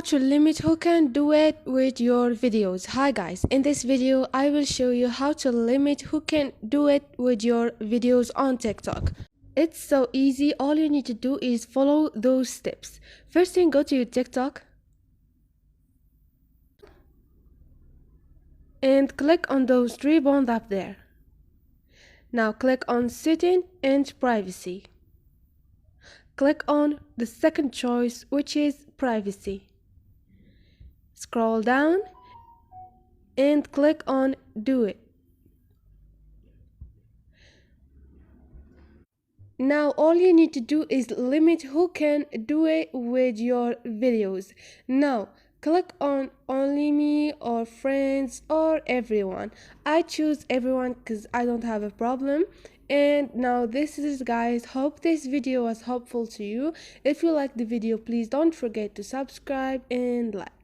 to limit who can do it with your videos. Hi guys, in this video I will show you how to limit who can do it with your videos on TikTok. It's so easy. All you need to do is follow those steps. First thing, go to your TikTok and click on those three buttons up there. Now click on setting and privacy. Click on the second choice, which is privacy. Scroll down and click on Duet. Now all you need to do is limit who can do it with your videos. Now click on only me or friends or everyone. I choose everyone because I don't have a problem. And now this is, guys, hope this video was helpful to you. If you like the video, please don't forget to subscribe and like.